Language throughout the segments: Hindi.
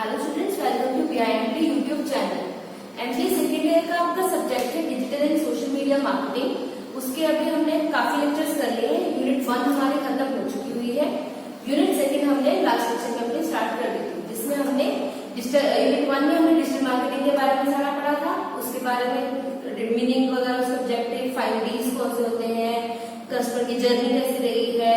Hello students, welcome to BIMT YouTube channel. MCA second year का आपका सब्जेक्ट है digital and social media marketing. उसके अभी हमने काफी लेक्चर्स कर लिए हैं। यूनिट 1 हमारी खत्म हो चुकी हुई है। यूनिट 2 हमने लास्ट लेक्चर में अपने स्टार्ट कर दी थी, जिसमें हमने यूनिट 1 में हमने डिजिटल मार्केटिंग के बारे में सारा पढ़ा था। उसके बारे में मीनिंग वगैरह, सब्जेक्टिव 5Ds कौन से होते हैं, कस्टमर की जर्नी कैसी रही है,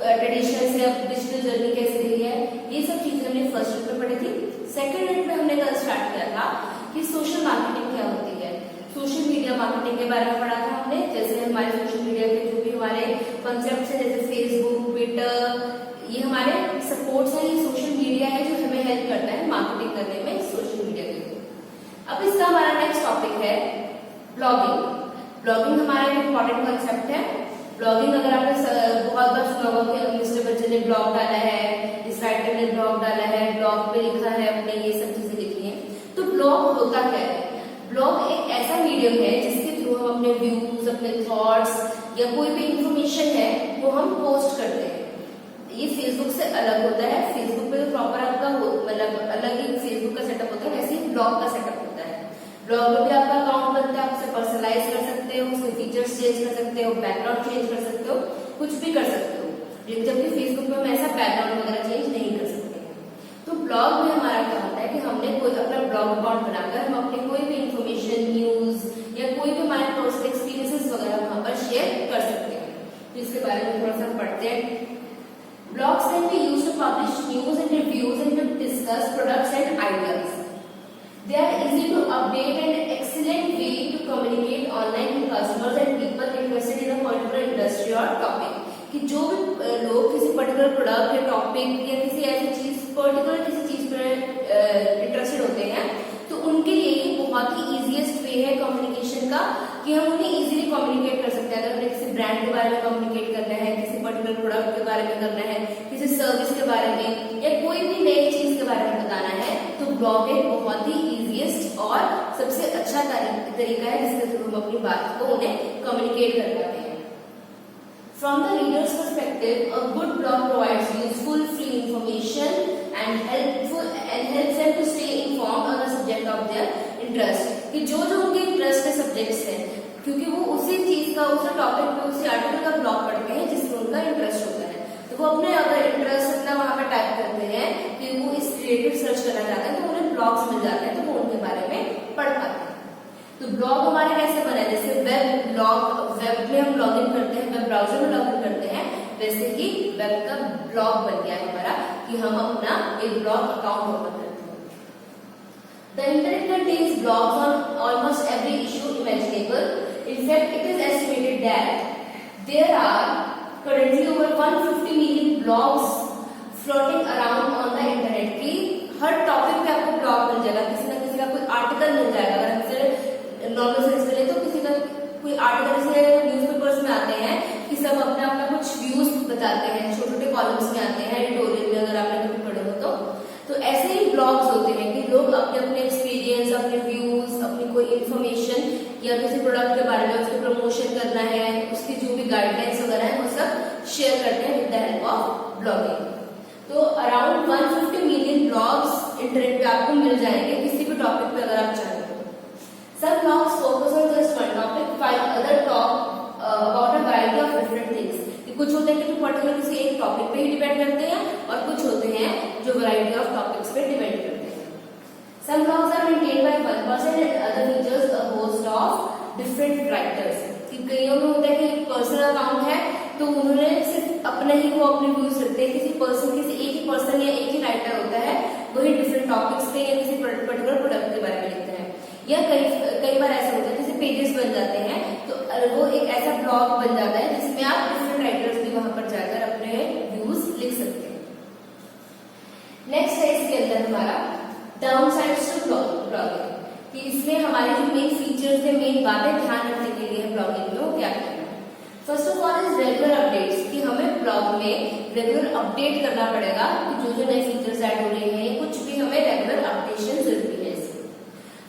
ट्रेडिशनल से अब डिजिटल जर्नी कैसी रही है, ये सब चीजें हमने फर्स्ट यूनिट में पढ़ी थी। सेकंड यूनिट में हमने कल स्टार्ट किया था कि सोशल मार्केटिंग क्या होती है। सोशल मीडिया मार्केटिंग के बारे में पढ़ा था हमने, जैसे हमारे सोशल मीडिया के जो भी हमारे कॉन्सेप्ट है, जैसे फेसबुक, ट्विटर, ये हमारे सपोर्ट्स है, ये सोशल मीडिया है जो हमें हेल्प करता है मार्केटिंग करने में सोशल मीडिया के थ्रू। अब इसका हमारा नेक्स्ट टॉपिक है ब्लॉगिंग। ब्लॉगिंग हमारा एक इम्पोर्टेंट कॉन्सेप्ट है। ब्लॉगिंग अगर आपने बहुत बार सुना होगा कि मिस्टर बच्चन ने ब्लॉग डाला है, इस राइटर ने ब्लॉग डाला है, ब्लॉग पे लिखा है, अपने ये सब चीजें लिखी हैं। तो ब्लॉग होता क्या है? ब्लॉग एक ऐसा मीडियम है जिसके थ्रू हम अपने व्यूज, अपने थॉट्स या कोई भी इंफॉर्मेशन है वो हम पोस्ट करते हैं। ये फेसबुक से अलग होता है। फेसबुक पे तो प्रॉपर आपका मतलब अलग ही फेसबुक का सेटअप होता है, वैसे ही ब्लॉग का सेटअप होता है। ब्लॉग में भी आपका अकाउंट बनता है, आप उसे पर्सनलाइज कर सकते हो, उसके फीचर्स चेंज कर सकते हो, बैकग्राउंड चेंज कर सकते हो, कुछ भी कर सकते हो। लेकिन जबकि फेसबुक में हम ऐसा बैकग्राउंड वगैरह चेंज नहीं कर सकते। तो ब्लॉग में हमारा क्या होता है कि हमने कोई अपना ब्लॉग अकाउंट बनाकर हम अपने कोई भी इंफॉर्मेशन, न्यूज या कोई भी हमारे पर्सनल एक्सपीरियंसेस वगैरह वहां पर शेयर कर सकते हैं। तो इसके बारे में थोड़ा सा पढ़ते हैं। Blogs can be used to publish news and reviews and to discuss products and ideas. They are easy to update and excellent way to communicate online with customers and people interested in a particular industry or topic. कि जो भी लोग किसी पर्टिकुलर प्रोडक्ट या टॉपिक या किसी ऐसी चीज पर्टिकुलर किसी चीज पर इंटरेस्टेड होते हैं, तो उनके लिए ये बहुत ही इजीएस्ट वे है कम्युनिकेशन का कि हम उन्हें इजीली कम्युनिकेट कर सकते हैं। अगर हमें किसी ब्रांड के बारे में कम्युनिकेट करना है, किसी पर्टिकुलर प्रोडक्ट के बारे में करना है, किसी सर्विस के बारे में या कोई भी नई चीज के बारे में बताना है, तो ब्लॉग एक बहुत ही इजीएस्ट और सबसे अच्छा तरीका है जिसके थ्रू हम अपनी बात को उन्हें कम्युनिकेट कर पाते हैं। From the reader's perspective, a good blog provides useful, free information and helps them to stay informed on the subject of their interest. कि जो उनके इंटरेस्ट के सब्जेक्ट्स हैं, क्योंकि वो उसी चीज का, उसी टॉपिक पे, उसी आर्टिकल का ब्लॉग पढ़ते हैं जिसमें उनका इंटरेस्ट होता है। तो वो अपने अगर इंटरेस्ट अपना वहां पर टाइप करते हैं कि वो इस रिलेटेड सर्च करना चाहते हैं, तो उन्हें ब्लॉग्स मिल जाते हैं, तो वो उनके बारे में पढ़ पाते हैं। तो ब्लॉग हमारे कैसे बना है? जैसे वेब ब्लॉग, वेब में हम लॉग इन करते हैं, वेब ब्राउजर में लॉग इन करते हैं, वैसे ही वेब का ब्लॉग बन गया है हमारा कि हम अपना एक ब्लॉग अकाउंट ओपन करते हैं। The internet contains blogs on almost every issue imaginable. In fact, it is estimated that there are currently over 150 million blogs floating around on the internet. कि हर टॉपिक पे आपको ब्लॉग मिल जाएगा, किसी ना किसी का कोई आर्टिकल मिल जाएगा। अगर हमसे नॉर्मल सेंस ले तो किसी का कोई आर्टिकल जैसे न्यूज़पेपर्स में आते हैं कि सब अपना अपना कुछ व्यूज बताते हैं, छोटे छोटे कॉलम्स में आते हैं, एडिटोरियल में, अगर आपने कभी पढ़े हो तो ऐसे ही ब्लॉग्स होते हैं कि लोग अपने अपने एक्सपीरियंस, अपने व्यूज, अपनी कोई इन्फॉर्मेशन या किसी प्रोडक्ट के बारे में उसको प्रमोशन करना है, उसकी जो भी गाइडलाइंस वगैरह है वो सब शेयर करते हैं with the help of blogging. तो अराउंड 150 मिलियन ब्लॉग्स इंटरनेट पे आपको मिल जाएंगे किसी भी टॉपिक पे अगर आप चाहें तो। Some blogs focus on just one topic, while other talk about a variety of different things. कुछ होते हैं कि जो पर्टिकुलर किसी एक टॉपिक पे ही डिपेंड करते हैं और कुछ होते हैं जो वैरायटी ऑफ टॉपिक्स पे डिपेंड करते हैं। Some blogs are maintained by one person and other features a host of different writers. कि कईयों में होता है कि एक पर्सनल अकाउंट है तो उन्होंने सिर्फ अपने ही वो अपने व्यूज रखते हैं। किसी एक ही पर्सन या एक ही राइटर होता है, वही डिफरेंट टॉपिक्स पे या किसी पर्टिकुलर प्रोडक्ट के बारे में लिखते हैं। या कई बार ऐसा होता है जैसे पेजेस बन जाते हैं, तो वो एक ऐसा ब्लॉग बन जाता है जिसमें आप डिफरेंट राइटर्स भी वहां पर जाकर अपने व्यूज लिख सकते हैं। नेक्स्ट है इसके अंदर हमारा डाउन साइड्स टू ब्लॉगिंग, कि इसमें हमारे जो मेन फीचर्स है, मेन बातें ध्यान रखने के लिए है ब्लॉगिंग में, वो क्या करना है। First of all is regular updates, कि हमें ब्लॉग में रेगुलर अपडेट करना पड़ेगा कि जो नए फीचर्स ऐड हो रहे हैं, कुछ भी हमें रेगुलर अपडेशन जरूरी है।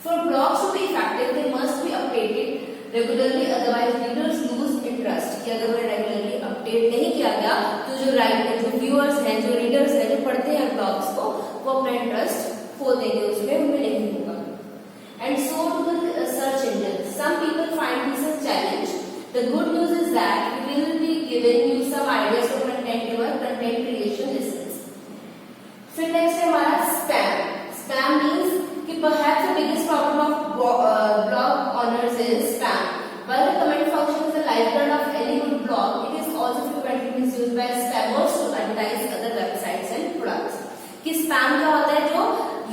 For blogs to be effective, they must be updated regularly, otherwise readers lose interest. कि अगर वो रेगुलरली अपडेट नहीं किया गया तो जो व्यूअर्स हैं, जो रीडर्स हैं, जो पढ़ते हैं ब्लॉग्स को, वो अपना इंटरेस्ट वो देंगे उसमें, उनमें नहीं होगा। And so to the search engine, some people find this a challenge. The good news is that we will be giving you some ideas for content your content creation lessons. फिर नेक्स्ट है हमारा स्पैम। स्पैम मीन्स कि perhaps the biggest problem of blog owners is spam. While the comment function is the lifeblood of any good blog, it is also frequently misused by spammers to advertise other websites and products. कि spam क्या होता है? जो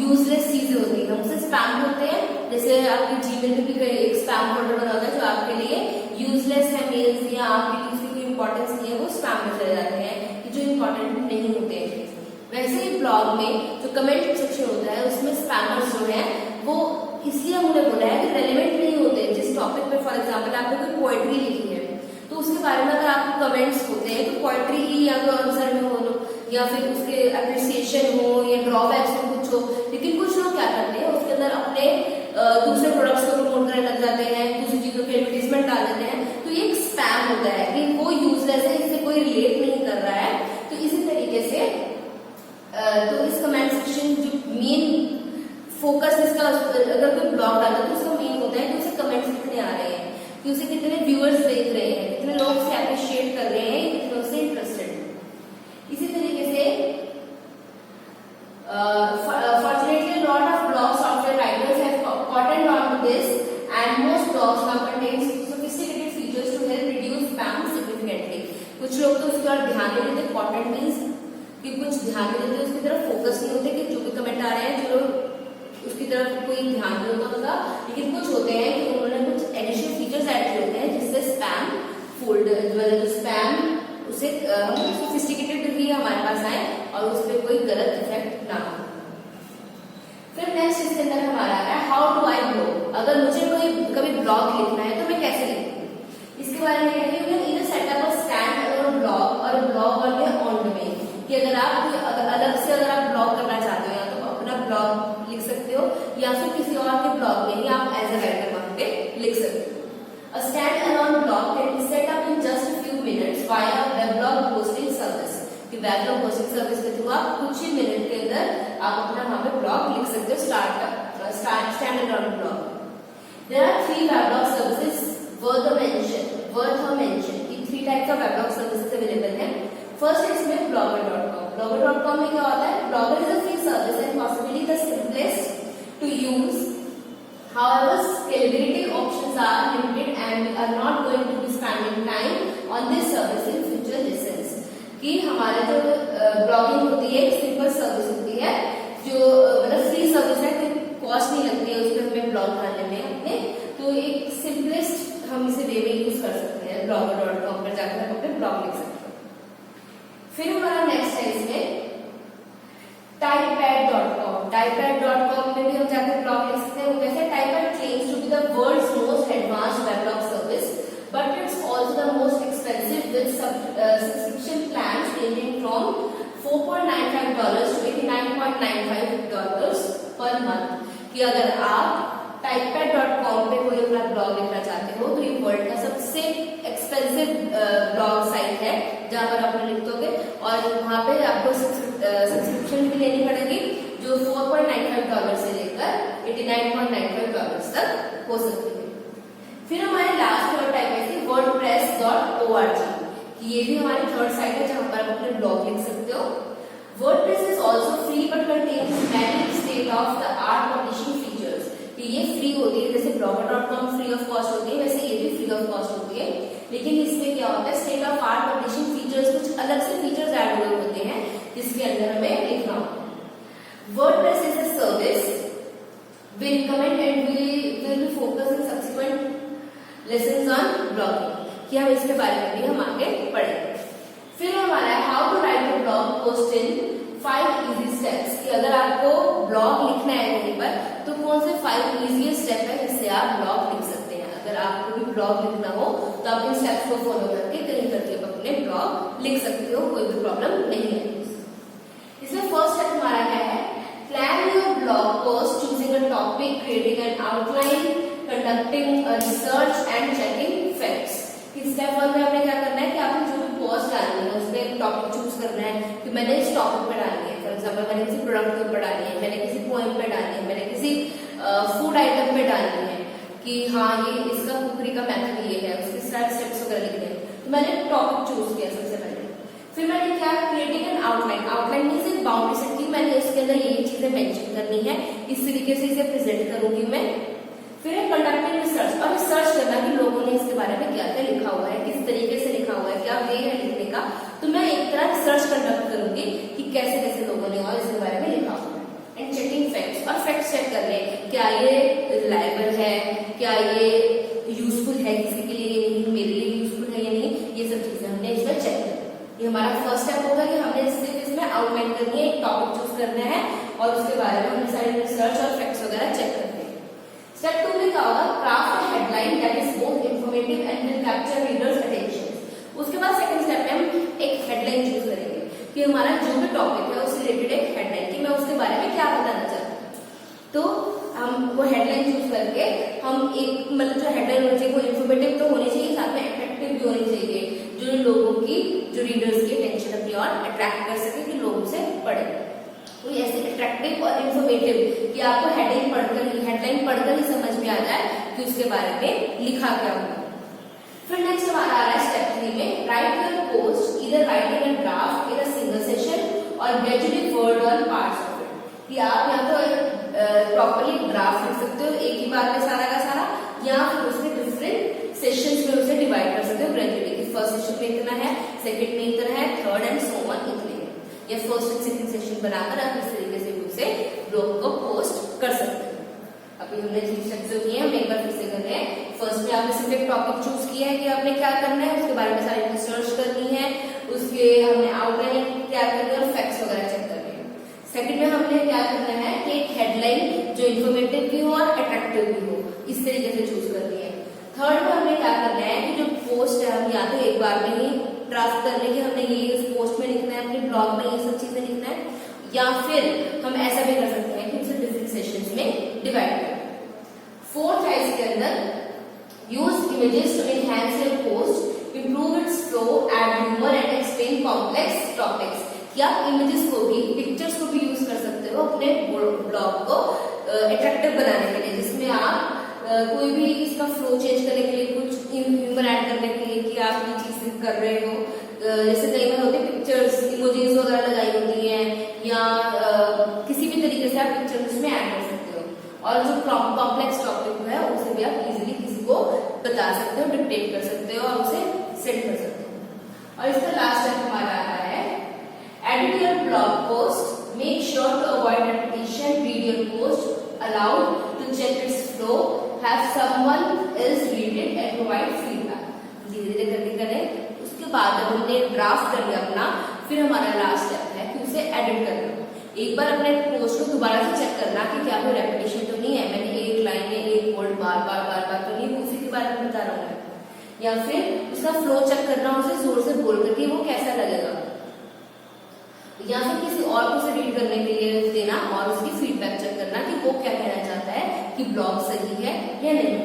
यूजलेस चीजें होती है हम उसे स्पैम करते हैं। जैसे आपके जीमेल में भी एक स्पैम फोल्डर बना होता है जो आपके लिए यूजलेस है, मेल्स या आपकी उसकी कोई इंपॉर्टेंस नहीं है, वो स्पैम में चले जाते हैं कि जो इंपॉर्टेंट नहीं होते हैं। वैसे ही ब्लॉग में जो कमेंट सेक्शन होता है उसमें स्पैमर्स जो है वो इसलिए हमने बोला है कि रेलेवेंट नहीं होते। जिस टॉपिक पे फॉर एग्जांपल आपने कोई पोएट्री लिखी है तो उसके बारे में अगर आपको कमेंट्स होते हैं तो पोएट्री ही या तो आंसर में हो या फिर उसके अप्रिसिएशन हो या ड्रॉबैक्स में कुछ हो, लेकिन कुछ लोग क्या करते हैं उसके अंदर अपने दूसरे प्रोडक्ट्स को प्रमोट करने लग जाते हैं, दूसरी चीजों की एडवर्टीजमेंट डाल देते हैं। तो ये एक स्पैम होता है कि वो यूजलेस है, इससे कोई रिलेट नहीं कर रहा है। तो इसी तरीके से तो इस कमेंट सेक्शन जो मेन फोकस इसका, अगर कोई ब्लॉग डालता है तो उसका मेन होता है कि उसे कमेंट्स कितने आ रहे हैं, कि उसे कितने व्यूअर्स देख रहे हैं, कितने लोग उसे अप्रिशिएट कर रहे हैं, कितने उससे इंटरेस्टेड है। इसी तरीके से fortunately a lot of blog software writers have cottoned on to this and most blogs now contains sophisticated features to help reduce spam significantly. कुछ लोग तो उसके और ध्यान नहीं देते, कॉटेंट मीन्स कि कुछ ध्यान नहीं देते, उसकी तरफ फोकस नहीं होते कि जो भी कमेंट आ रहे हैं जो लोग उसकी तरफ कोई ध्यान नहीं होता उनका। लेकिन कुछ होते हैं कि उन्होंने कुछ एडिशनल फीचर्स ऐड किए होते हैं जिससे स्पैम फोल्डर मतलब जो स्पैम उसे सोफिस्टिकेटेड भी हमारे पास आए और उस पर कोई गलत इफेक्ट ना हो। फिर नेक्स्ट इसके अंदर हमारा आ रहा है हाउ डू आई ब्लॉग। अगर मुझे कोई कभी ब्लॉग लिखना है तो मैं कैसे लिखूँ, इसके बारे में कहती हूँ इधर सेटअप और स्टैंड अलोन ब्लॉग और ब्लॉग और ऑन डोमेन, कि अगर आप अलग से अगर आप ब्लॉग करना चाहते हो या तो अपना ब्लॉग लिख सकते हो या फिर किसी और के ब्लॉग में ही आप एज ए राइटर वहां पे लिख सकते हो। A stand-alone blog can be set up in just a few minutes via weblog hosting service. कि weblog hosting service के थ्रू आप कुछ ही मिनट के अंदर आप अपना वहां पे ब्लॉग लिख सकते हो। stand-alone blog. There are 3 weblog services worth a mention. ये 3 टाइप का weblog services अवेलेबल है। फर्स्ट है इसमें blogger.com. blogger.com में क्या होता है? Blogger is a free service and possibly the simplest to use. However, scalability options are limited and we are not going to be spending time on this service in future lessons. कि हमारे जो ब्लॉगिंग होती है सिंपल सर्विस होती है जो मतलब फ्री सर्विस है, कोई कॉस्ट नहीं लगती है उसमें हमें ब्लॉग बनाने में अपने, तो एक सिंपलेस्ट हम इसे वे में यूज कर सकते हैं। blogger.com पर जाकर हम अपने ब्लॉग लिख सकते हैं। फिर हमारा नेक्स्ट है इसमें typepad.com. typepad.com में भी हम जाकर ब्लॉग लिख सकते हैं। वो कैसे? typepad claims to be the world's most advanced weblog service, but it's also the most expensive with subscription plans ranging from $4.95 to $89.95 per month. कि अगर आप typepad.com पे कोई अपना ब्लॉग लिखना चाहते हो तो ये वर्ल्ड का सबसे एक्सपेंसिव ब्लॉग साइट है जहां पर आप लिख दोगे और वहां पे आपको सब्सक्रिप्शन भी लेनी पड़ेगी जो $4.95 से लेकर $89.95 तक हो सकती है। फिर हमारे लास्ट और टाइप है wordpress.org, ये भी हमारी थर्ड साइट है जहां पर आप अपने ब्लॉग लिख सकते हो। WordPress is also free but contains many state-of-the-art publishing features. ये फ्री होती है, जैसे blogger.com फ्री ऑफ कॉस्ट होती है वैसे ये भी फ्री ऑफ कॉस्ट होती है, लेकिन इसमें क्या होता है state of art publishing features, कुछ अलग से फीचर्स ऐड हुए होते हैं जिसके अंदर हमें लिखना होता है। WordPress is a service we recommend and we will focus in subsequent lessons on blogging, कि हम इसके बारे में भी हम आगे पढ़ेंगे। फिर हमारा है how to write a blog post in 5 easy steps, कि अगर आपको ब्लॉग लिखना है कहीं पर तो कौन से 5 इजी स्टेप है जिससे आप ब्लॉग लिख सकते हैं। अगर आपको भी ब्लॉग लिखना हो तो आप इन स्टेप्स को फॉलो करके कहीं करके अपने ब्लॉग लिख सकते हो, कोई भी प्रॉब्लम नहीं है। इसमें फर्स्ट स्टेप हमारा क्या है? Plan your blog post, choosing a topic, creating an outline, conducting research and checking facts. Step 1 में आपने क्या करना है कि आपने जो भी पोस्ट डालनी है उसमें एक टॉपिक चूज करना है कि मैंने इस टॉपिक पर डालनी है। फॉर एग्जाम्पल मैंने किसी प्रोडक्ट के ऊपर डालनी है, मैंने किसी पॉइंट पे डालनी है, मैंने किसी फूड आइटम पे डालनी है कि हाँ ये इसका कुकरी का मेथड ये है, उसके सारे स्टेप्स वगैरह लिखने हैं, तो मैंने टॉपिक चूज किया सबसे पहले। फिर मैंने क्या, क्रिएटिंग एन आउटलाइन। आउटलाइन में सिर्फ बाउंड्री सेट की, मैंने इसके अंदर ये चीजें मेंशन करनी है, इस तरीके से इसे प्रेजेंट करूंगी मैं। फिर है कंडक्टिंग रिसर्च, और रिसर्च करना कि लोगों ने इसके बारे में क्या क्या लिखा हुआ है, किस तरीके से लिखा हुआ है, क्या वे है लिखने का। तो मैं एक तरह रिसर्च कंडक्ट करूंगी कि कैसे कैसे लोगों ने और इसके बारे में लिखा हुआ है। एंड चेकिंग फैक्ट्स, और फैक्ट्स चेक कर ले क्या ये रिलायबल है, क्या ये यूजफुल है किसी के लिए, मेरे लिए यूजफुल है या नहीं, ये सब चीजें हमने इसमें चेक करनी है। ये हमारा फर्स्ट स्टेप होगा कि हमने सिर्फ इसमें आउटलाइन करनी है, एक टॉपिक चूज करना है और उसके बारे में हमने सारे रिसर्च और फैक्ट्स वगैरह चेक करने हैं। स्टेप 2 में क्या होगा, craft a headline that is both informative and will capture readers attention. उसके बाद सेकंड स्टेप में हम एक हेडलाइन चूज करेंगे कि हमारा जो भी टॉपिक है उससे रिलेटेड एक हेडलाइन, कि मैं उसके बारे में क्या बताना चाहती हूँ। तो हम वो हेडलाइन चूज करके हम एक, मतलब जो हेडलाइन होनी चाहिए वो इंफॉर्मेटिव तो होनी चाहिए, साथ में अट्रैक्टिव भी होनी चाहिए, जो लोगों की, जो रीडर्स की अटेंशन अपनी और अट्रैक्ट कर सके कि लोग उसे पढ़े। तो ऐसे अट्रैक्टिव और इंफॉर्मेटिव कि आपको हेडलाइन पढ़कर ही समझ में आ जाए कि उसके बारे में लिखा क्या हुआ। फिर नेक्स्ट हमारा आ रहा है स्टेप 3 में, write your post, either writing a draft in a single session और gradually work on parts of it. कि आप या तो प्रॉपर्ली ड्राफ्ट लिख सकते हो एक ही बार में सारा का सारा, या फिर उसके डिफरेंट सेशंस में उसे डिवाइड कर सकते हो ग्रेजुअली, कि फर्स्ट सेशन में इतना है, सेकंड में इतना है, थर्ड एंड सो ऑन इतने है, या फर्स्ट एंड सेकंड सेशन बनाकर आप इस तरीके से उसे ब्लॉग को पोस्ट कर सकते हो। अभी हमने 3 स्टेप्स जो किए हैं हम एक बार फिर से कर रहे हैं। फर्स्ट में आपने सिर्फ एक टॉपिक चूज किया है कि आपने क्या करना है, उसके बारे में सारी रिसर्च करनी है, उसके हमने आउटलाइन क्या करनी है और फैक्ट्स वगैरह चेक करने हैं। सेकंड में हमने क्या करना है कि एक हेडलाइन जो इंफॉर्मेटिव भी हो और अट्रैक्टिव भी हो, इस तरीके से चूज करनी है। थर्ड में हमने क्या करना है कि जो पोस्ट है हम या तो एक बार में ही ड्राफ्ट कर लेंगे, हमने ये इस पोस्ट में लिखना है, अपने ब्लॉग में ये सब चीजें लिखना है, या फिर हम ऐसा भी कर सकते हैं कि उसे डिफरेंट सेशंस में डिवाइड करें। फोर्थ है इसके अंदर, use images to enhance your post, improve its flow, add humour and explain complex topics. कि आप इमेजेस को भी, पिक्चर्स को भी यूज कर सकते हो अपने ब्लॉग को अट्रैक्टिव बनाने के लिए, जिसमें आप कोई भी इसका फ्लो चेंज करने के लिए, कुछ ह्यूमर ऐड करने के लिए कि आप ये चीज कर रहे हो। जैसे कई बार होते पिक्चर्स, इमोजीज वगैरह लगाई होती हैं, या किसी भी तरीके से आप पिक्चर उसमें ऐड कर सकते हो। और जो कॉम्प्लेक्स टॉपिक है उसे भी आप इजीली किसी को बता सकते हो, डिक्टेट कर सकते हो और उसे सेंड कर सकते हो। और इसका लास्ट स्टेप हमारा आ रहा है, edit your blog post, make sure to avoid repetition, read your post aloud to check its flow, have someone else read it and provide feedback. धीरे धीरे करके करें। उसके बाद जब हमने ड्राफ्ट कर लिया अपना, फिर हमारा लास्ट स्टेप है कि उसे एडिट करना। एक बार अपने पोस्ट को दोबारा से चेक करना कि क्या कोई रेपिटेशन तो नहीं है, मैंने एक लाइन में एक वर्ड बार बार तो नहीं, उसी के बारे में बता रहा हूँ मैं। या फिर उसका फ्लो चेक करना, उसे जोर से बोल करके वो कैसा लगेगा, या फिर किसी और को उसे रीड करने के लिए देना और उसकी फीडबैक चेक करना कि वो क्या कहना चाहता है, कि ब्लॉग सही है या नहीं।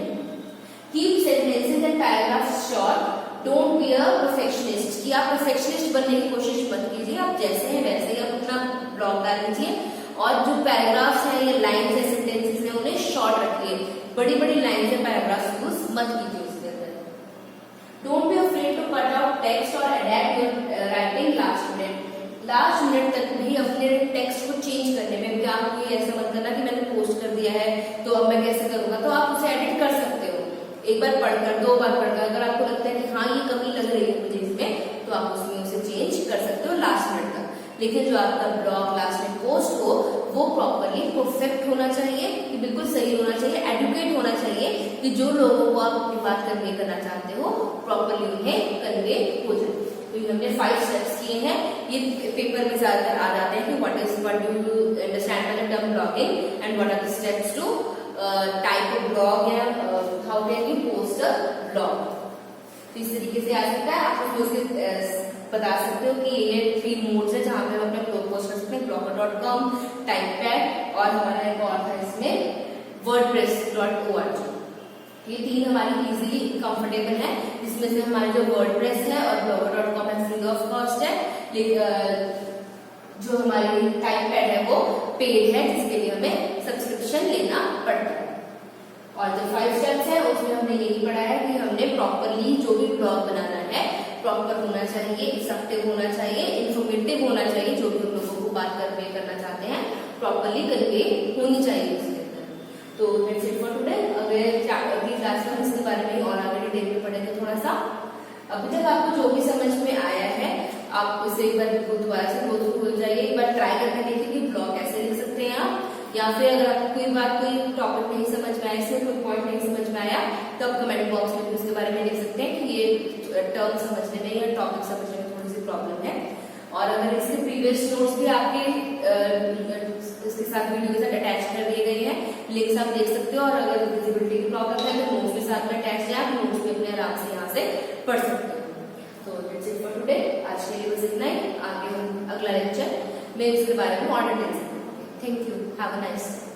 Keep sentences and paragraphs short, don't be a perfectionist. कि आप परफेक्शनिस्ट बनने की कोशिश मत कीजिए, आप जैसे हैं वैसे ही आप अपना ब्लॉग डाल दीजिए। और जो पैराग्राफ्स हैं या लाइन्स है, सेंटेंसेस हैं, उन्हें शॉर्ट रखिए, बड़ी बड़ी लाइन्स या पैराग्राफ्स यूज मत कीजिए उसके अंदर। Don't be afraid to cut out text और adapt your writing last minute. Last minute तक भी अपने टेक्स्ट को चेंज करने में भी आपको ये ऐसा मत करना कि मैंने पोस्ट कर दिया है तो अब मैं कैसे करूंगा। तो आप उसे एडिट कर सकते हो, एक बार पढ़कर, 2 बार पढ़कर। अगर आपको लगता है कि हाँ ये कमी लग रही है मुझे इसमें, तो आप उसमें उसे चेंज कर सकते हो लास्ट मिनट तक। लेकिन जो आपका ब्लॉग लास्ट में पोस्ट हो वो प्रॉपरली परफेक्ट होना चाहिए, कि बिल्कुल सही होना चाहिए, एडुकेट होना चाहिए, कि जो लोगों को आप अपनी बात कन्वे करना चाहते हो प्रॉपरली उन्हें कन्वे हो जाए। तो ये हमने 5 स्टेप्स किए हैं। ये पेपर में ज्यादातर आ जाते हैं कि what do you understand by the term blogging and what are the steps to type of blog, या how can you post a blog. तो इस तरीके से आ सकता है। आप उसको बता सकते हो कि ये 3 मोड्स है जहां पे हम अपने ब्लॉग पोस्ट कर सकते हैं, blogger.com, टाइपपैड और हमारा एक और था इसमें wordpress.org। ये 3 हमारी इजीली कंफर्टेबल है, जिसमें से हमारे जो वर्डप्रेस है और blogger.com है फ्री ऑफ कॉस्ट है, जो हमारी टाइपपैड है वो पेड है, जिसके लिए हमें सब्सक्रिप्शन लेना पड़ता है। और जो 5 स्टेप्स है उसमें हमने यही पढ़ा है कि हमने प्रॉपरली जो भी ब्लॉग बनाना है प्रॉपर होना चाहिए, इफेक्टिव होना चाहिए, इंफॉर्मेटिव होना चाहिए, जो भी हम लोगों को बात कन्वे करना चाहते हैं प्रॉपरली कन्वे होनी चाहिए उसके अंदर। तो दैट्स इट फॉर टुडे। अगली क्लास में हम इसके बारे में और आगे डिटेल में पढ़ेंगे थोड़ा सा। अभी तक आपको जो भी समझ में आया है आप उसे एक बार दोबारा से गो थ्रू हो जाइए, एक बार ट्राई करके देखिए कि ब्लॉग कैसे लिख सकते हैं आप, या फिर अगर आपको कोई बात कोई टॉपिक नहीं समझ में आया, इसमें कोई पॉइंट नहीं समझ में आया तो आप कमेंट बॉक्स में भी उसके बारे में लिख सकते हैं कि ये टर्म समझने में या टॉपिक समझने में थोड़ी सी प्रॉब्लम है। और अगर इसके प्रीवियस नोट्स भी आपके इसके साथ वीडियो के साथ अटैच कर दिए गए हैं, लिंक्स आप देख सकते हो। और अगर विजिबिलिटी की प्रॉब्लम है तो नोट्स के साथ में अटैच है, आप नोट्स भी अपने आराम से यहाँ से पढ़ सकते हो। तो दैट्स इट फॉर टुडे। आज के लिए बस इतना ही। आगे हम अगला लेक्चर में इसके बारे में और डिटेल से पढ़ेंगे। Thank you, have a nice day.